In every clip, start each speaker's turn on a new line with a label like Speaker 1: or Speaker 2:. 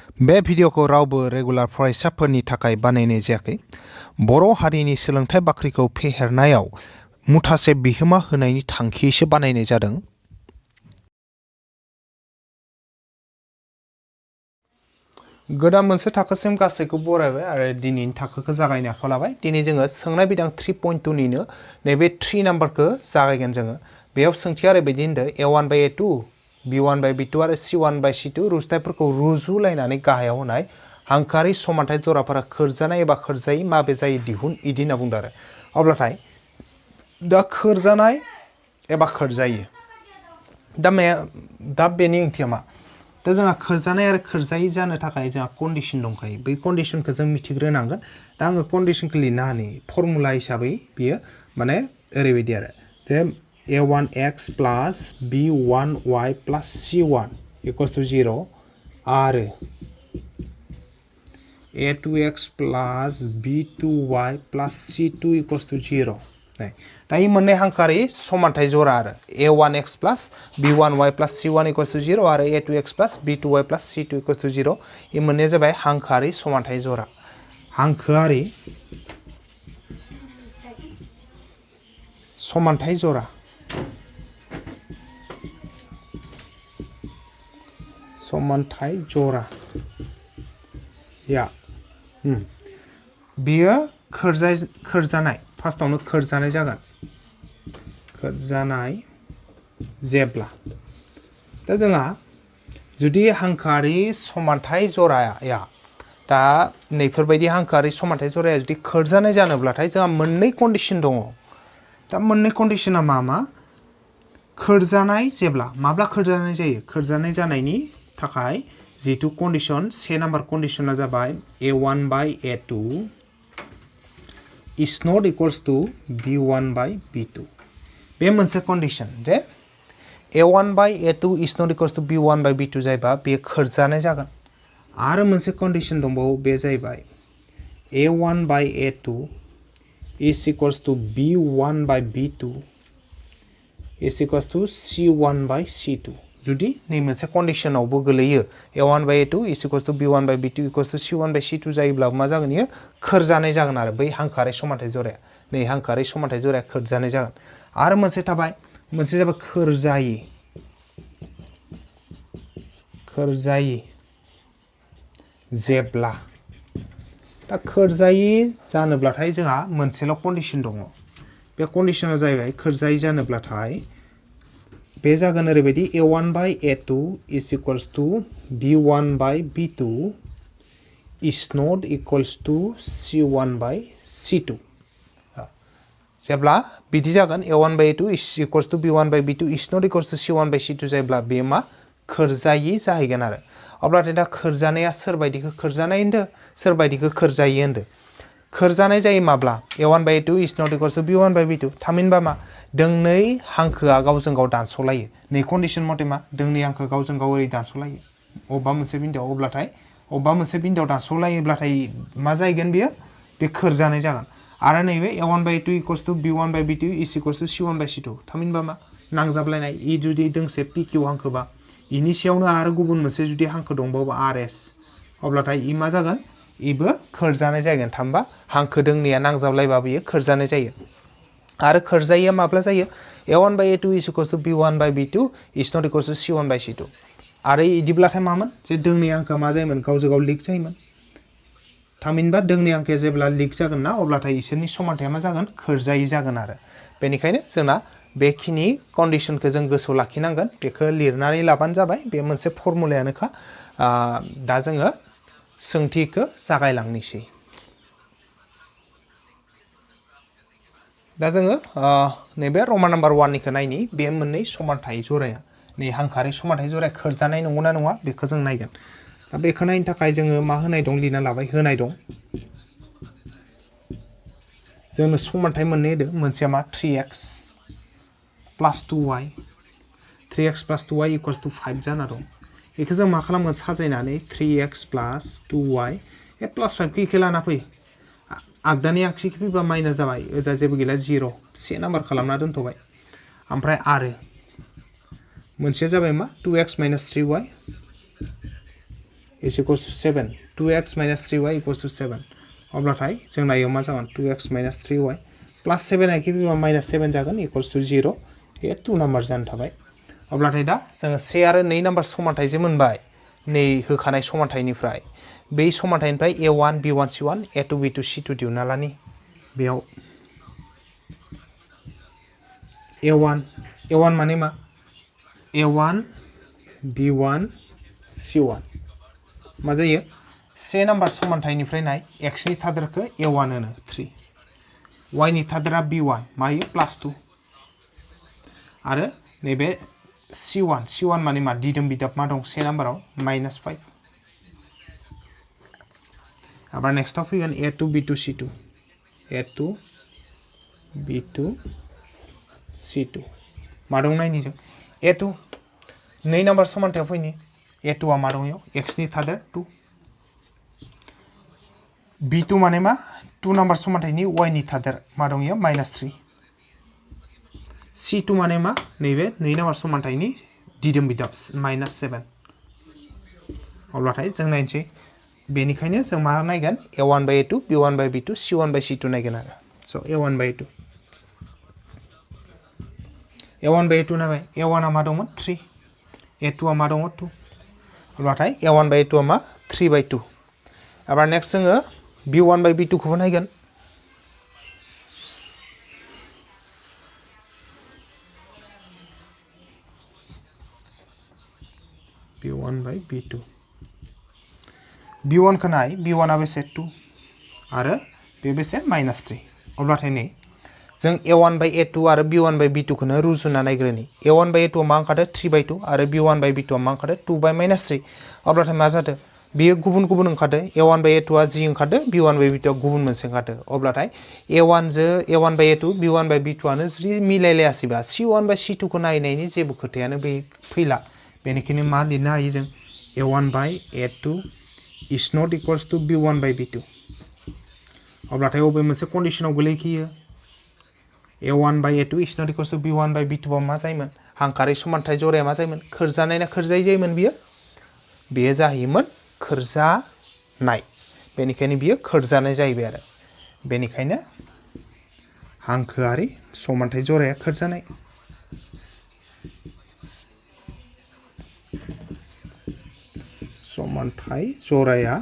Speaker 1: बे भिडिअखौ रावबो रेगुलार फरायसाफोरनि थाखाय बानायनाय जायाखै। बर' हारिनि सोलोंथाइ बाख्रिखौ फेहेरनायाव मुथासे बिहोमा होनायनि थांखियैसो बानायनाय जादों। गोदान मोनसे थाखोसिम गासैखौ बरायबाय आरो दिनैनि थाखोखौ जागायनो आखायाव लाबाय। दिनै जोङो सोंनाय बिदां 3.2निनो नैबे 3 नाम्बारखौ जागायगोन जोङो। बेयाव सोंथिया ओरैबायदि होनदों A1/A2 B1/B2 आरो C1/C2 रुजुथायफोरखौ रुजुलायनानै गाहायाव होनाय हांखोआरि समानथाय जराफोरा खोरजानाय एबा खोरजायै माबे जायो दिहुन इदि होनना बुंदों आरो। अब्लाथाय दा खोरजानाय एबा खोरजायै दा बेनि ओंथिया मा? दा जोंहा खोरजानाय आरो खोरजायै जानो थाखाय जोंहा कन्डिशन दंखायो। बै कन्डिशनखौ जों मिथिग्रोनांगोन। दा आङो कन्डिशनखौ लिरना होनि फर्मुला हिसाबै बियो माने ओरैबायदि आरो जे A1x प्लास B1y प्लास C1 इक्वल्स टु 0 आरो A2x प्लास B2y प्लास C2 इक्वल्स टु 0। दा ये मोननै हांखोआरि समानथाय जरा आरो A1x प्लास B1y प्लास C1 इक्वल्स टु 0 आरो A2x प्लास B2y प्लास C2 इक्वल्स टु 0। ये मोननैया जाबाय हांखोआरि समानथाय जरा। हांखोआरि समानथाय जरा। समानथाय जरा या बेयो खोरजानाय फार्स्टआवनो खोरजानाय जागोन। खोरजानाय जेब्ला दा जोंहा जुदि हांखोआरि समानथाय जराया दा नैफोरबायदि हांखोआरि समानथाय जराया जुदि खोरजानाय जानोब्लाथाय जोंहा मोननै कन्डिशन दङ। दा मोननै कन्डिशना मा? खोरजानाय जेब्ला माब्ला खोरजानाय जायो? खोरजानाय जानायनि थाखाय जिथु कन्डिशन से नाम्बार कन्डिशना जाबाय A1/A2 is not equals to B1/B2। बे मोनसे कन्डिशन जे A1/A2 is not equals to B1/B2 जायोबा बे खोरजानाय जागोन। आरो मोनसे कन्डिशन दंबावो बे जाहैबाय A1/A2 is equals to B1/B2 is equals to C1/C2। जुदि नै मोनसे कन्डिशनावबो गोलैयो A1/A2 is equals to B1/B2 equals to C1/C2 जायोब्ला मा जागोन इयो? खोरजानाय जागोन आरो बै हांखोआरि समानथाय जराया। नै हांखोआरि समानथाय जराया खोरजानाय जागोन। आरो मोनसे थाबाय मोनसे जाबाय खोरजायै। खोरजायै जेब्ला दा खोरजायै जानोब्लाथाय जोंहा मोनसेल' कन्डिशन दङ। बे कन्डिशना जाहैबाय खोरजायै जानोब्लाथाय बे जागोन ओरैबायदि A1/A2 is equals to B1/B2 is not equals to C1/C2। जेब्ला बिदि जागोन A1/A2 is equals to B1/B2 is not equals to C1/C2 जायोब्ला बे मा? खोरजायै जाहैगोन आरो। अब्लाथाय दा खोरजानाया सोरबायदिखौ खोरजानाय होनदो सोरबायदिखौ खोरजायै होनदो? खोरजानाय जायो माब्ला? A1/A2 is not equals to B1/B2 थामहिनबा मा? दोंनै हांखोआ गावजों गाव दानस'लायो। नै कन्डिशन मथे मा? दोंनै हांखो गावजों गाव ओरै दानस'लायो अबेबा मोनसे बिन्दोआव। अब्लाथाय अबेबा मोनसे बिन्दोआव दानस'लायोब्लाथाय मा जाहैगोन बेयो? बे खोरजानाय जागोन। आरो नैबे A1/A2 equals to B1/B2 is equals to C1/C2 थामहिनबा मा? नांजाबलायनाय। इ जुदि दोंसे PQ हांखोबा इनि सायावनो आरो गुबुन मोनसे जुदि हांखो दंबावो RS अब्लाथाय इ मा जागोन? इबो खोरजानाय जागोन। थामहिनबा हांखो दोंनैया नांजाबलायबा बियो खोरजानाय जायो। आरो खोरजायैया माब्ला जायो? A1/A2 is equals to B1/B2 is not equals to C1/C2। आरो इदिब्लाथाय मामोन? जे दोंनै हांखोआ मा जायोमोन? गावजों गाव लिक जायोमोन। थामहिनबा दोंनै हांखोआ जेब्ला लिक जागोन ना अब्लाथाय इसोरनि समानथाया मा जागोन? खोरजायै जागोन आरो। बेनिखायनो जोंना बेखिनि कन्डिशनखौ जों गोसोआव लाखिनांगोन। बेखौ लिरनानै लाबानो जाबाय। बे मोनसे फर्मुलायानोखा। दा जोङो सोंथिखौ जागायलांनोसै। दा जोङो नैबे रमान नाम्बार 1निखौ नायनि। बे मोननै समानथाय जराया नै हांखोआरि समानथाय जराया खोरजानाय नंगौना नङा बेखौ जों नायगोन। दा बेखौ नायनो थाखाय जोङो मा होनाय दं? लिरना लाबाय। होनाय दं जोंनो समानथाय मोननै होदों। मोनसेया मा? 3x प्लास 2y 3x प्लास 2y इक्वल्स टु 5 जाना दं। बेखौ जों मा खालामगोन? साजायनानै 3x प्लास 2y प्लास 5खौ इखे लाना फै। आगदानि आगसिखौ फैबा माइनास जाबाय। ओजा जेबो गैला 0 से नाम्बार खालामना दोनथ'बाय। ओमफ्राय आरो मोनसेया जाबाय मा? 2x minus 3y is equals to 7 2x minus 3y equals to 7 अब्लाथाय जोंना इयाव मा जागोन 2x माइनस 3y प्लस 7 आखि बिमा माइनस 7 जागोन इक्वल्स टू 0 बे 2 नम्बर जानो थाबाय अब्लाथाय दा जोङो 1 आरो 2 नम्बर समानथाइ जे मोनबाय नै होखानाय समानथाइनिफ्राय बै समानथाइनिफ्राय a1 b1 c1 a2 b2 c2 दिहुनना लानि बेयाव a1 माने मा a1 b1 c1 मा जायो 1 नम्बर समानथाइनिफ्राय नाय x नि थादेरखौ a1 होनो 3 y नि थादेरा b1 मायो +2 आरो नैबे c1 माने मा दिदोम बिदाब मा दं 1 नम्बराव -5 आबार नेक्स्टआव फैगोन a2 b2 c2 a2 b2 c2 मा दं नायनि जों a2 2 नम्बर समानथायाव फैनि a2 आ मा दं याव x नि थादेर 2 b2 माने मा 2 नम्बर समानथाइनि y नि थादेर मा दं याव -3 c2 माने मा नैबे 2 नम्बर समानथाइनि दिदोम बिदाब -7 अब्लाथाय जों नायनोसै बेनिखायनो जों मा नायगोन a1 by a2 b1 by b2 c1 by c2 नायगोन आरो स a1 by a2 a1 by a2 नायबाय a1 आ मा दंमोन 3 a2 आ मा दङ 2 अब्लाथाय a1 by a2 आ मा 3 by 2 आबार नेक्स्ट जोङो b1 by b2 खौबो नायगोन b1 by b2 b1 खौ नाय b1 आ बेसे 2 आरो बे बेसे -3 अब्लाथाय नै जों a1 by a2 आरो b1 by b2 खौनो रुजुना नायग्रोनि a1 by a2 आ मा ओंखारदो 3 by 2 आरो b1 by b2 आ मा ओंखारदो 2 by -3 अब्लाथाय मा जादो बेयो गुबुन गुबुन ओंखारदो a1 by a2 आ जि ओंखारदो b1 by b2 आ गुबुन मोनसे ओंखारदो अब्लाथाय a1 by a2 b1 by b2 आनो जुदि मिलायलायासैबा c1 by c2 खौ नायनायनि जेबो खोथायानो बे फैला बेनिखायनो मा लिरनो हायो जों a1 by a2 is not equals to b1 by b2 अब्लाथाय अबे मोनसे कन्डिशनाव गोलैखियो a1 by a2 is not equals to b1 by b2 बा मा जायोमोन हांखारि समानथाइ जराया मा जायोमोन खोरजानाय ना खोरजायै जायोमोन बेयो जाहैयोमोन खोरजानाय बेनिखायनो बियो खोरजानाय जाहैबाय आरो बेनिखायनो हांखोआरि समानथाइ जराया खोरजानाय समानथाइ जराया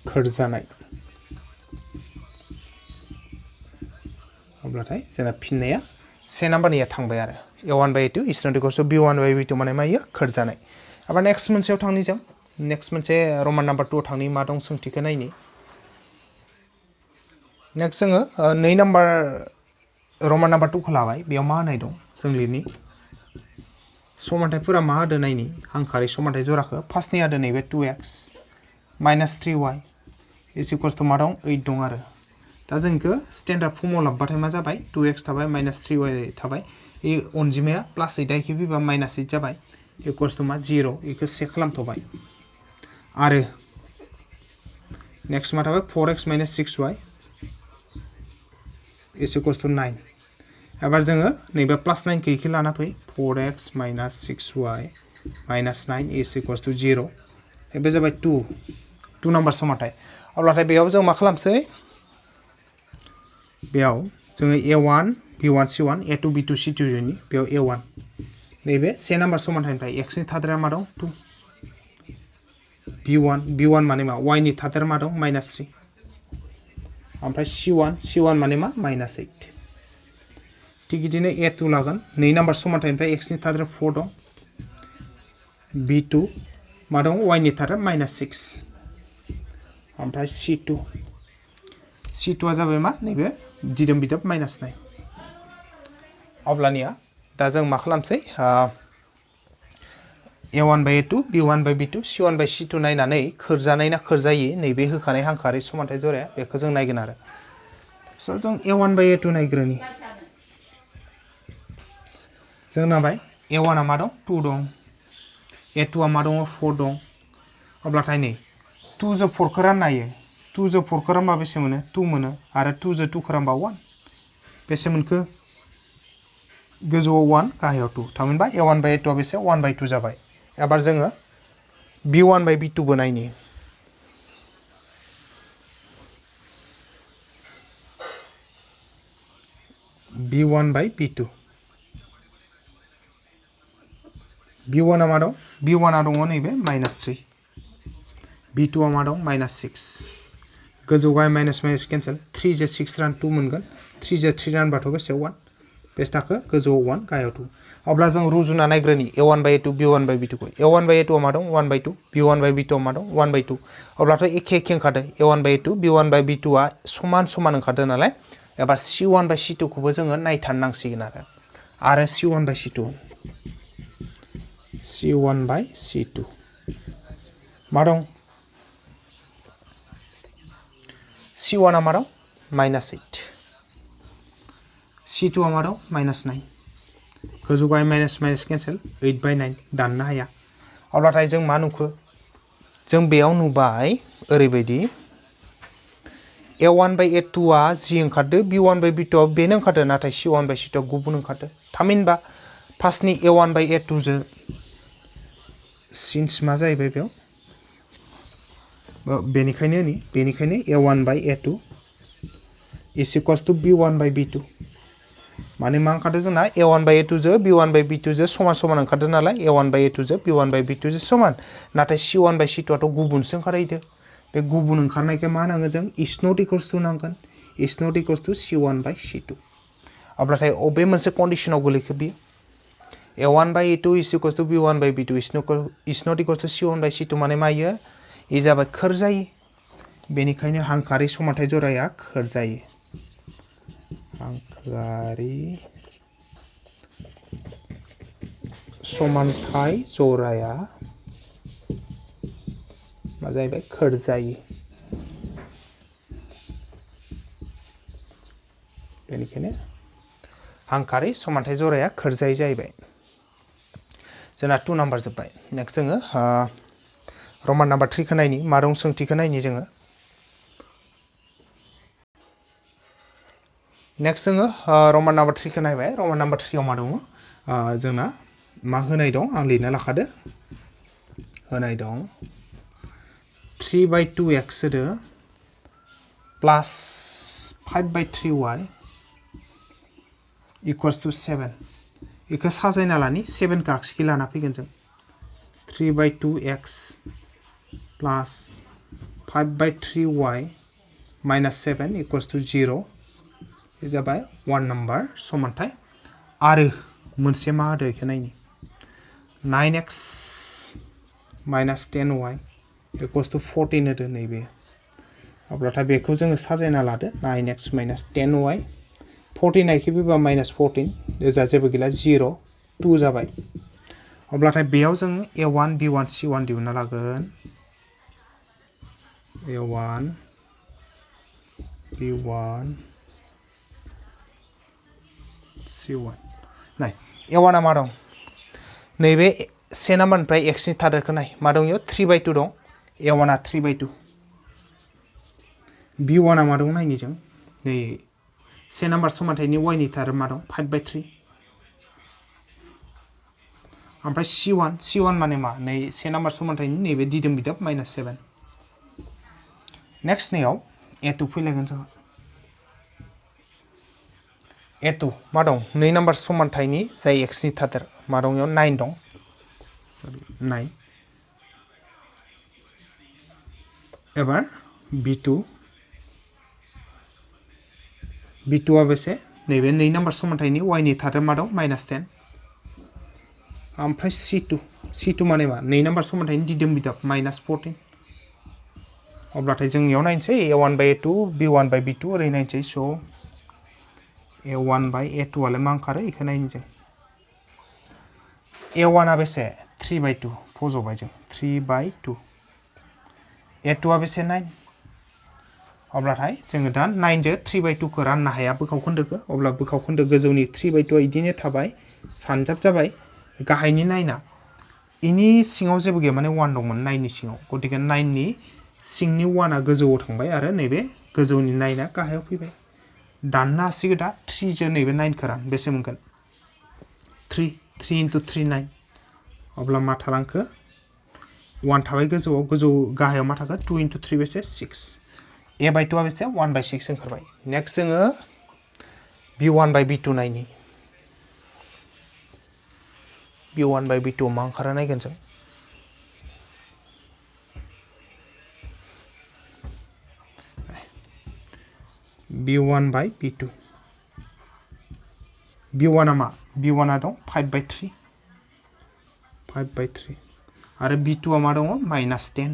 Speaker 1: खोरजानाय अब्लाथाय जोंना फिननाया 1 नम्बरनिया थांबाय आरो a1 by a2 is not equals to b1 by b2 माने मा इयो खोरजानाय आबार नेक्स्ट मोनसेयाव थांनि जों नेक्स्ट मोनसे रमान नम्बर 2 आव थांनि मा दं सोंथिखौ नायनि नेक्स्ट जोङो 2 नम्बर रमान नम्बर 2 खौ लाबाय बेयाव मा होनाय दं जों लिरनि समानथाइफोरा मा होदो नायनि हांखारि समानथाइ जराखौ फार्स्टनि होदो नैबे 2x -3y is equals to मा दं 8 दं आरो दा जों इखो स्टेन्डार्ड फर्मआव लाबबाथाय मा जाबाय 2x थाबाय -3y थाबाय इ अनजिमाया +8 आखि बिबा -8 जाबाय इक्वल्स टु मा 0 इखो चेक खालामथबाय आरो नेक्स्ट मा थाबाय 4x - 6y is equals to 9 एबार जोङो नैबे +9 खौ इखि लाना फै 4x - 6y - 9 is equals to 0 बे जाबाय 2 नम्बर समानथाइ अब्लाथाय बेयाव जों मा खालामसै बेयाव जोङो a1 b1 c1 a2 b2 c2 नि बेयाव a1 नैबे 1 नम्बर समानथाइनिफ्राय x नि थादेरा मा दं 2 b1 माने मा y नि थादेरा मा दं -3 ओमफ्राय c1 माने मा -8 थिग बिदिनो a2 लागोन 2 नम्बर समानथाइनिफ्राय x नि थादेरा 4 दं b2 मा दं y नि थादेरा -6 ओमफ्राय c2 आ जाबाय मा नैबे दिदोम बिदाब -9 अब्लानिया दा जों मा खालामसै a1 by a2 b1 by b2 c1 by c2 नायनानै खोरजानाय ना खोरजायै नैबे होखानाय हांखारि समानथाइ जराया बेखौ जों नायगोन आरो स' जों a1 by a2 नायग्रोनि जों नायबाय a1 आ मा दं 2 दं a2 आ मा दं 4 दं अब्लाथाय नै 2 जों 4 खौ राननो हायो 2 जों 4 खौ रानबा बेसे मोनो 2 मोनो आरो 2 जों 2 खौ रानबा 1 बेसे मोनखो गोजौआव 1 गाहायाव 2 थामहिनबा a1 by a2 आ बेसे 1 by 2 जाबाय एबार जोङो b1 by b2 बो नायनि b1 by b2 b1 आ मा दं b1 आ दङ नैबे -3 b2 आ मा दं -6 गोजौ गाहाय माइनास माइनास केन्सेल 3 जे 6 रान 2 मोनगोन 3 जे 3 रानबाथ' बेसे 1 बेसे थाखो गोजौआव 1 गाहायाव 2 अब्ला जों रुजुना नायग्रोनि a1 by a2 b1 by b2 खौ a1 by a2 आ मा दं 1 by 2 b1 by b2 आ मा दं 1 by 2 अब्लाथ' एखे ओंखारदों a1 by a2 b1 by b2 आ समान ओंखारदों नालाय एबार c1 by c2 खौबो जोङो नायथारनांसिगोन आरो c1 by c2 c1 by c2 मा दं c1 आ मा दं -8 c2 आ मा दं -9 गोजौ गाहाय माइनास माइनास केन्सेल 8 by 9 दाननो हाया अब्लाथाय जों मा नुखो जों बेयाव नुबाय ओरैबायदि a1 by a2 आ जि ओंखारदो b1 by b2 आ बेनो ओंखारदो नाथाय c1 by c2 आ गुबुन ओंखारदो थामहिनबा फार्स्टनि a1 by a2 जों सिन्स मा जाहैबाय बेयाव बेनिखायनो a1 by a2 is equals to b1 by b2 माने मा ओंखारदो जोंना a1 by a2 जो b1 by b2 जो समान ओंखारदो नालाय a1 by a2 जो b1 by b2 जो समान नाथाय c1 by c2 आथ' गुबुनसो ओंखारहैदो बे गुबुन ओंखारनायखौ मा नांगोन जों is not equals to नांगोन is not equals to c1 by c2 अब्लाथाय अबे मोनसे कन्डिशनाव गोलैखो बियो a1 by a2 is equals to b1 by b2 is not equals to c1 by c2 माने मा इयो इ जाबाय खोर जायो बेनिखायनो हांखोआरि समानथाय जराया खोर जायो हांखोआरि समानथाय जराया मा जाहैबाय खोर जायो बेनिखायनो हांखोआरि समानथाय जराया खोर जायो जाहैबाय जोंना 2 नाम्बार जोब्बाय नेक्स्ट जोङो रमान नाम्बार 3 खौ नायनि मा दं सोंथिखौ नायनि जोङो नेक्स्ट जोङो रमान नाम्बार 3 खौ नायबाय रमान नाम्बार 3 आव मा दङ जोंना मा होनाय दं आं लिरना लाखादो होनाय दं 3 by 2x होदो प्लास 5 by 3y equals to 7 इखौ साजायना लानि 7 खौ आगसिखै लाना फैगोन जों 3 by 2x plus 5 by 3y minus 7 equals to 0 बे जाबाय 1 नाम्बार समानथाय आरो मोनसे मा होदो इखौ नायनि 9x minus 10y equals to 14 होदो नैबे अब्लाथाय बेखौ जोङो साजायना लादो 9x minus 10y 14 आइखौ फैबा minus 14 ओजा जेबो गैला 0 2 जाबाय अब्लाथाय बेयाव जों a1 b1 c1 दिहुनना लागोन a1 b1 c1 नाय a1 आ मा दं नैबे से नाम्बारनिफ्राय x नि थादेरखौ नाय मा दं इयाव 3 by 2 दं a1 आ 3 by 2 b1 आ मा दं नायनि जों नै से नाम्बार समानथायनि y नि थादेर मा दं 5 by 3 ओमफ्राय c1 माने मा नै से नाम्बार समानथायनि नैबे दिदोम बिदाब -7 नेक्स्ट नैयाव a2 फैलायगोन जों a2 मा दं 2 नाम्बार समानथायनि जाय x नि थादेर मा दं इयाव 9 दं सरि 9 एबार b2 आ बेसे नैबे 2 नाम्बार समानथायनि y नि थादेर मा दं -10 ओमफ्राय c2 माने मा 2 नाम्बार समानथायनि दिदोम बिदाब -14 अब्लाथाय जों इयाव नायनोसै a1 by a2 b1 by b2 ओरै नायनोसै स' a1 by a2 आलाय मा ओंखारो इखौ नायनो जों a1 आ बेसे 3 by 2 फज'बाय जों 3 by 2 a2 आ बेसे 9 अब्लाथाय जोङो दा 9 जो 3 by 2 खौ राननो हाया बोखाव खोन्दोखौ अब्ला बोखाव खोन्दो गोजौनि 3 by 2 आ इदिनो थाबाय सानजाब जाबाय गाहायनि 9 आ इनि सिङाव जेबो गैया माने 1 दंमोन 9 नि सिङाव गतिके 9 नि सिंनि 1 आ गोजौआव थांबाय आरो नैबे गोजौनि 9 आ गाहायाव फैबाय दाननो हासिगोन दा 3 जो नैबे 9 खौ रान बेसे मोनगोन 3 into 3 9 अब्ला मा थालांखो 1 थाबाय गोजौ गाहायाव मा थागोन 2 * 3 बेसे 6 a by 2 आ बेसे 1/6 ओंखारबाय नेक्स्ट जोङो b1/b2 नायनि b1/b2 मा ओंखारो नायगोन जों b1/b2 b1 आ मा b1 आ दं 5/3 आरो b2 आ मा दङ -10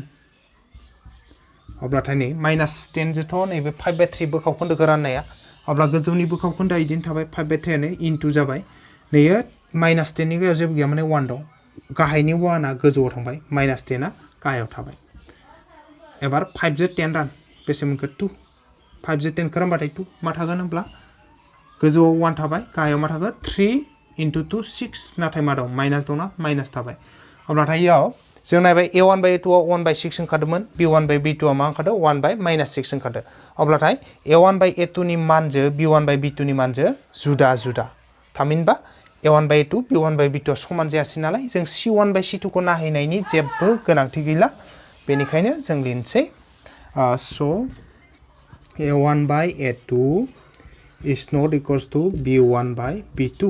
Speaker 1: अब्लाथाय नै -10 जोथ' नैबे 5/3 बोखावखोन्दोखौ राननाया अब्ला गोजौनि बोखावखोन्दोआ इदिनो थाबाय 5/3 आनो इनटु जाबाय नैयो -10 नि गायाव जेबो गैया माने 1 दं गाहायनि 1 आ गोजौआव थांबाय -10 आ गाहायाव थाबाय एबार 5 जों 10 रान बेसे मोनखो 2 5 जों 10 खौ रानबाथाय 2 मा थागोन होमब्ला गोजौआव 1 थाबाय गाहायाव मा थागोन 3 * 2 6 नाथाय मा दं माइनास दंना माइनास थाबाय अब्लाथाय इयाव जों नायबाय a1/a2 आव 1/6 ओंखारदोंमोन b1/b2 आ मा ओंखारदों 1/-6 ओंखारदों अब्लाथाय a1/a2 नि मानजों b1/b2 नि मानजों जुदा थामहिनबा a1/a2 b1/b2 आ समान जायासै नालाय जों c1/c2 खौ नायहैनायनि जेबो गोनांथि गैला बेनिखायनो जों लिरनोसै so a1/a2 is not equals to b1/b2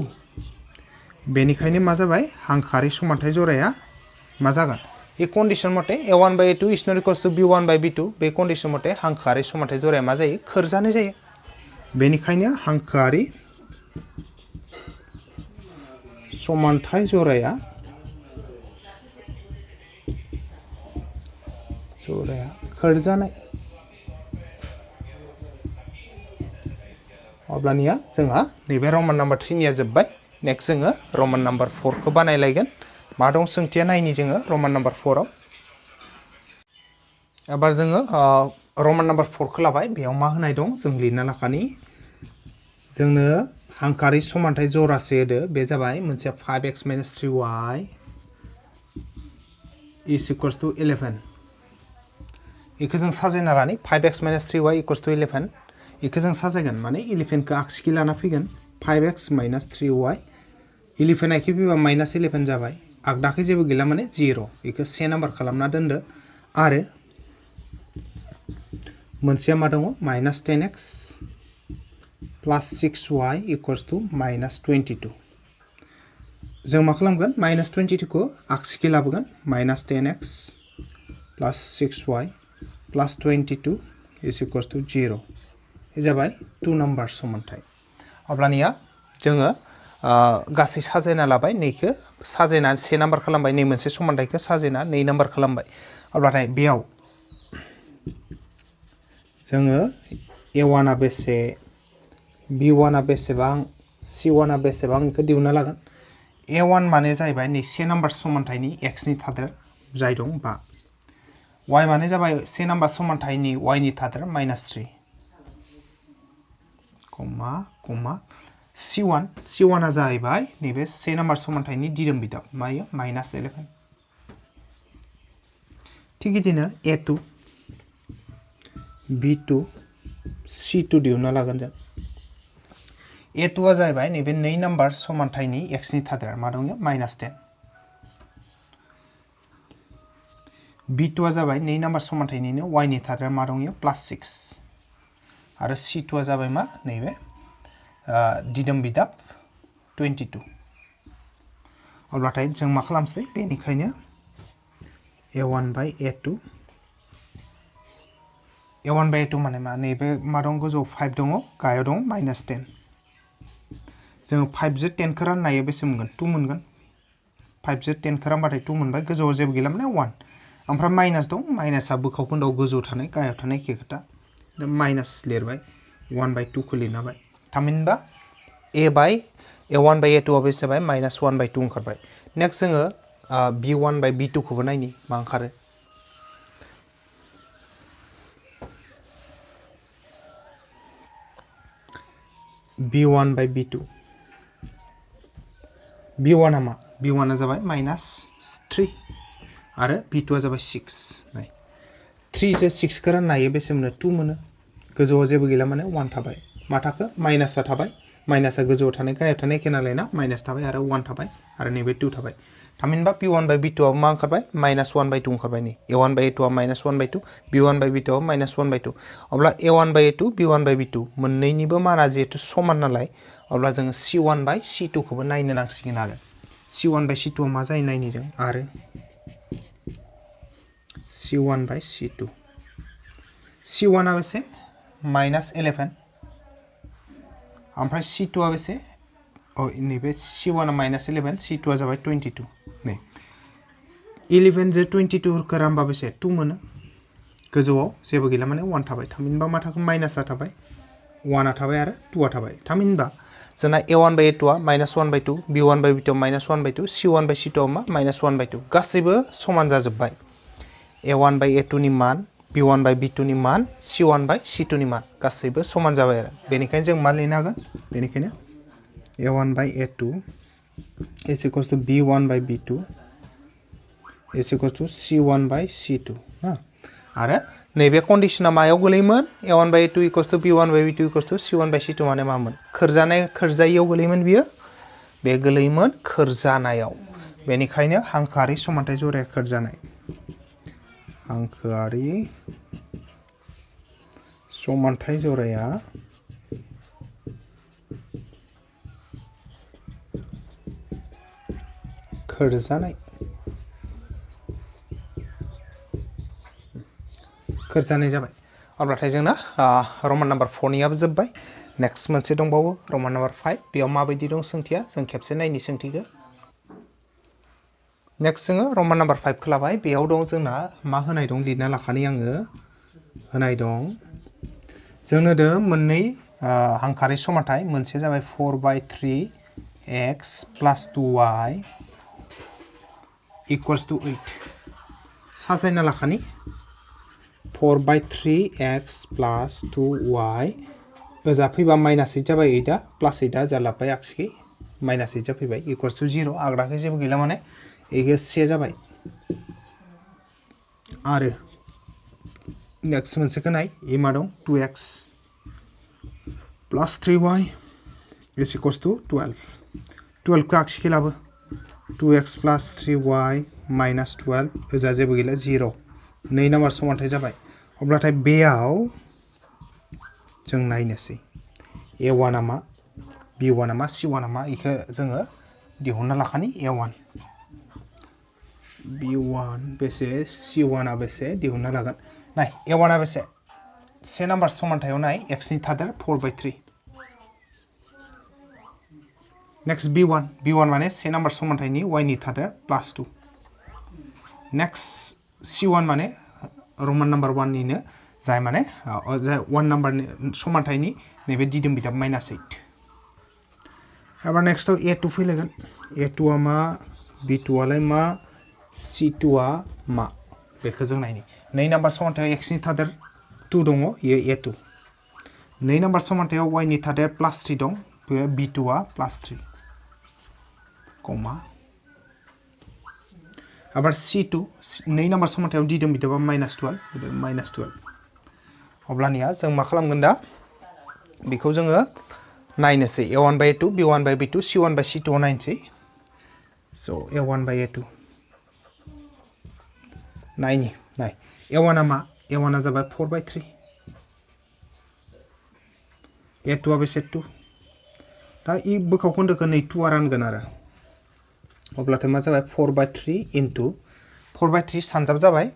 Speaker 1: बेनिखायनो मा जाबाय हांखोआरि समानथाय जराया मा जागोन ए कंडिशन मते a1/a2 is not equals to b1/b2 बे कंडिशन मते हांखोआरि समानथाय जराया मा जायो खोरजानाय जायो बेनिखायनो हांखोआरि समानथाय जराया खोरजानाय अब्लानिया जोंहा नैबे रमान नम्बर 3 निया जोब्बाय नेक्स्ट जोङो रमान नम्बर 4 खौ बानायलायगोन मा दं सोंथिया नायनि जोङो रमान नम्बर 4 आव एबार जोङो रमान नम्बर 4 खौ लाबाय बेयाव मा होनाय दं जों लिरना लाखानि जोंनो हांखोआरि समानथाय जरासे होदो बे जाबाय मोनसे 5x - 3y is equals to 11 इखौ जों साजायना लानि 5x - 3y equals to 11 इखौ जों साजायगोन माने 11 खौ आगसिखै लाना फैगोन 5x - 3y 11 आखि फैबा -11 जाबाय आगदाखै जेबो गैला माने 0 इखौ से नाम्बार खालामना दोनदो आरो मोनसेया मा दङ -10x + 6y equals to -22 जों मा खालामगोन -22 खौ आगसिखै लाबोगोन -10x + 6y + 22 is equals to 0 ये जाबाय 2 नम्बर समानथाय अब्लानिया जोङो गासै साजायना लाबाय नैखौ साजायना से नाम्बार खालामबाय नै मोनसे समानथायखौ साजायना 2 नाम्बार खालामबाय अब्लाथाय बेयाव जोङो a1 आ बेसे b1 आ बेसेबां c1 आ बेसेबां इखौ दिहुनना लागोन a1 माने जाहैबाय नै से नाम्बार समानथायनि x नि थादेर जाय दं 5 y माने जाबाय से नाम्बार समानथायनि y नि थादेर -3 कमा c1 आ जाहैबाय नैबे से नाम्बार समानथायनि दिदोम बिदाब मायो -11 थिग बिदिनो a2 b2 c2 दिहुनना लागोन जों a2 आ जाहैबाय नैबे 2 नाम्बार समानथायनि x नि थादेर मा दङ -10 b2 आ जाबाय 2 नाम्बार समानथायनिनो y नि थादेर मा दङ +6 आरो c2 आ जाबाय मा नैबे दिदोम बिदाब 22 अब्लाथाय जों मा खालामसै बेनिखायनो a1/a2 माने मा नैबे मा दं गोजौआव 5 दङ गाहायाव दं -10 जों 5 जों 10 खौ राननो हायो बेसे मोनगोन 2 मोनगोन 5 जों 10 खौ रानबाथाय 2 मोनबाय गोजौआव जेबो गैला माने 1 ओमफ्राय माइनास दं माइनासआ बोखावखोन्दोआव गोजौआव थानाय गाहायाव थानाय एखे खोथा माइनास लिरबाय 1/2 खौ लिरना होबाय थामहिनबा a1/a2 आ बेसे जाबाय -1/2 ओंखारबाय नेक्स्ट जोङो b1/b2 खौबो नायनि मा ओंखारो b1/b2 b1 आ मा b1 आ जाबाय -3 आरो b2 आ जाबाय 6 नाय 3 जों 6 खौ राननो हायो बेसे मोनो 2 मोनो गोजौआव जेबो गैला माने 1 थाबाय मा थाखो माइनासआ थाबाय माइनासआ गोजौआव थानाय गाहायाव थानाय एखे नालाय ना माइनास थाबाय आरो 1 थाबाय आरो नैबे 2 थाबाय थामहिनबा b1 बाय b2 आबो मा ओंखारबाय -1/2 ओंखारबाय नै a1 बाय a2 आ -1/2 b1 बाय b2 आ -1/2 अब्ला a1 बाय a2 b1 बाय b2 मोननैनिबो माना जिहेतु समान नालाय अब्ला जों c1 बाय c2 खौबो नायनो नांसिगोन आरो c1 बाय c2 आ मा जायो नायनि जों आरो c1 बाय c2 c1 आ बेसे -11 ओमफ्राय c2 आ बेसे नैबे c1 आ -11 c2 आ जाबाय 22 नै 11 जो 22 खौ रानबा बेसे 2 मोनो गोजौआव जेबो गैला माने 1 थाबाय थामहिनबा मा थाखो माइनासआ थाबाय 1 आ थाबाय आरो 2 आ थाबाय थामहिनबा जोंना a1 बाय a2 आ -1/2 b1 बाय b2 आ -1/2 c1 बाय c2 आ मा -1/2 गासैबो समान जाजोबबाय a1 बाय a2 नि मान b1 बाय b2 नि मान c1 बाय c2 नि मान गासैबो समान जाबाय आरो बेनिखायनो जों मा लिरनो हागोन बेनिखायनो a1 bye a2 is equals to b1 bye b2 is equals to c1 bye c2 हा आरो नैबे कन्डिशना मायाव गोलैयोमोन a1 bye a2 equals to b1 bye b2 equals to c1 bye c2 माने मामोन खोरजायाव गोलैयोमोन बियो बे गोलैयोमोन खोरजानायाव बेनिखायनो हांखोआरि समानथाय जराया खोरजानाय हांखोआरि समानथाय जराया खोरजानाय जाबाय अब्लाथाय जोंना रमान नाम्बार 4 नियाबो जोबबाय नेक्स्ट मोनसे दंबावो रमान नाम्बार 5 बेयाव माबायदि दं सोंथिया जों खेबसे नायनि सोंथिखौ नेक्स्ट जोङो रमान नाम्बार 5 खौ लाबाय बेयाव दं जोंना मा होनाय दं लिरना लाखानि आङो होनाय दं जोंनो दो मोननै हांखोआरि समानथाय मोनसे जाबाय 4/3 x + 2y equals to 8 साजायना लाखानि 4/3 x + 2y ओजा फैबा -8 जाबाय 8 आ +8 आ जालाबबाय आगसिखै -8 जाफैबाय equals to 0 आगदाखै जेबो गैला माने एगे 1 जाबाय आरो नेक्स्ट मोनसेखौ नाय ए मा दं 2x + 3y is equals to 12 खौ आगसिखै लाबो 2x + 3y - 12 ओजा जेबो गैला 0 2 नाम्बार समानथाय जाबाय अब्लाथाय बेयाव जों नायनोसै a1 आ मा b1 आ मा c1 आ मा इखौ जोङो दिहुनना लाखानि a1 b1 बेसे c1 आ बेसे दिहुनना लागोन नाय a1 आ बेसे 1 नाम्बार समानथायाव नाय x नि थादेर 4/3 नेक्स्ट b1 माने 1 नाम्बार समानथायनि y नि थादेर +2 नेक्स्ट c1 माने रमान नाम्बार 1 निनो जाय माने 1 नाम्बार समानथायनि नैबे दिदोम बिदाब -8 एबार नेक्स्टआव a2 फैलायगोन a2 आ मा b2 आलाय मा c2 आ मा बेखौ जों नायनि 2 नाम्बार समानथायाव x नि थादेर 2 दङ इयो a2 2 नाम्बार समानथायाव y नि थादेर +3 दं बे b2 आ +3 कमा आबार c2 2 नाम्बार समानथायाव दिदोम बिदाबा -12 अब्लानिया जों मा खालामगोन दा बेखौ जोङो नायनोसै a1 बाय a2 b1 बाय b2 c1 बाय c2 नायनोसै स a1 बाय a2 नाय a1 आ मा a1 आ जाबाय 4/3 a2 आ बेसे 2 दा इ बोखाव खोन्दोखौ नै 2 आ रानगोन आरो अब्लाथाय मा जाबाय 4/3 * 4/3 सानजाब जाबाय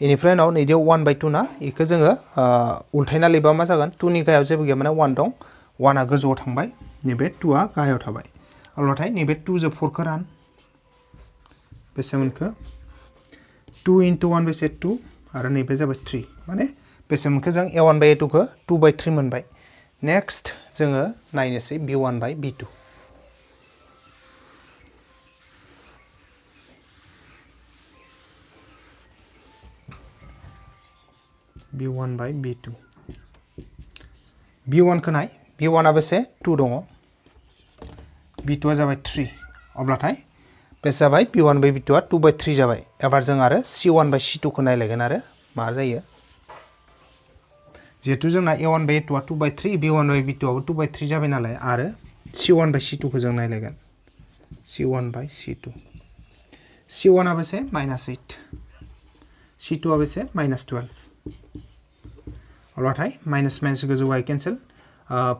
Speaker 1: इनिफ्राय उनाव नैदे 1/2 ना इखौ जोङो उल्थायना लिरबा मा जागोन 2 नि गाहायाव जेबो गैया माने 1 दं 1 आ गोजौआव थांबाय नैबे 2 आ गाहायाव थाबाय अब्लाथाय नैबे 2 जो 4 खौ रान बेसे मोनखो 2 * 1 बेसे 2 आरो नैबे जाबाय 3 माने बेसे मोनखो जों a1 बाय a2 खौ 2/3 मोनबाय नेक्स्ट जोङो नायनोसै b1 बाय b2 b1 बाय b2 b1 खौ नाय b1 आ बेसे 2 दङ b2 आ जाबाय 3 अब्लाथाय बेसे जाबाय b1 बाय b2 आ 2/3 जाबाय एबार जों आरो c1 बाय c2 खौ नायलायगोन आरो मा जायो जेहेतु जोंना a1 बाय a2 आ 2/3 b1 बाय b2 आबो 2/3 जाबाय नालाय आरो c1 बाय c2 खौ जों नायलायगोन c1 बाय c2 C1 आ बेसे -8 C2 आ बेसे -12 अब्लाथाय माइनास माइनास गोजौआव केन्सेल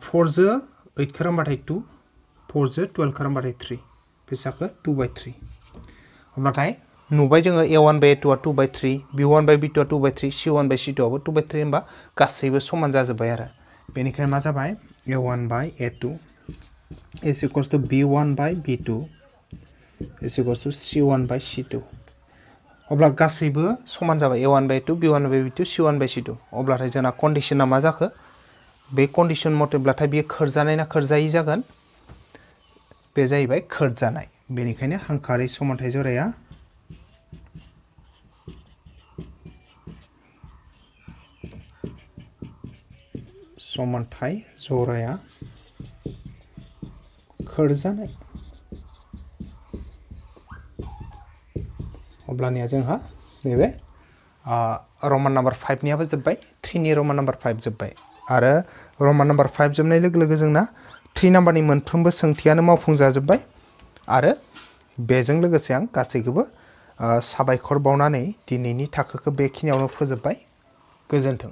Speaker 1: 4 जो 8 खालामबाथाय 2 4 जो 12 खालामबाथाय 3 बेसाखो 2/3 अब्लाथाय नुबाय जोङो A1/A2 आ 2/3 B1/B2 आ 2/3 C1/C2 आबो 2/3 होनबा गासैबो समान जाजोब्बाय आरो बेनिखायनो मा जाबाय A1/A2 is equals to B1/B2 is equals to C1/C2 अब्ला गासैबो समान जाबाय A1/A2 B1/B2 C1/C2 अब्लाथाय जोंना कन्डिशना मा जाखो बे कन्डिशन मथेब्लाथाय बेयो खोरजानाय ना खोरजायै जागोन बे जाहैबाय खोरजानाय बेनिखायनो हांखोआरि समानथाय जराया खोरजानाय अब्लानिया जोंहा नैबे रमान नम्बर 5 नियाबो जोब्बाय 3 नि रमान नम्बर 5 जोब्बाय आरो रमान नम्बर 5 जोबनाय लोगो लोगो जोंना 3 नाम्बारनि मोनफ्रोमबो सोंथियानो मावफुंजाजोब्बाय आरो बेजों लोगोसे आं गासैखौबो साबायखर बावनानै दिनैनि थाखोखौ बेखिनियावनो फोजोबबाय गोजोन्थों।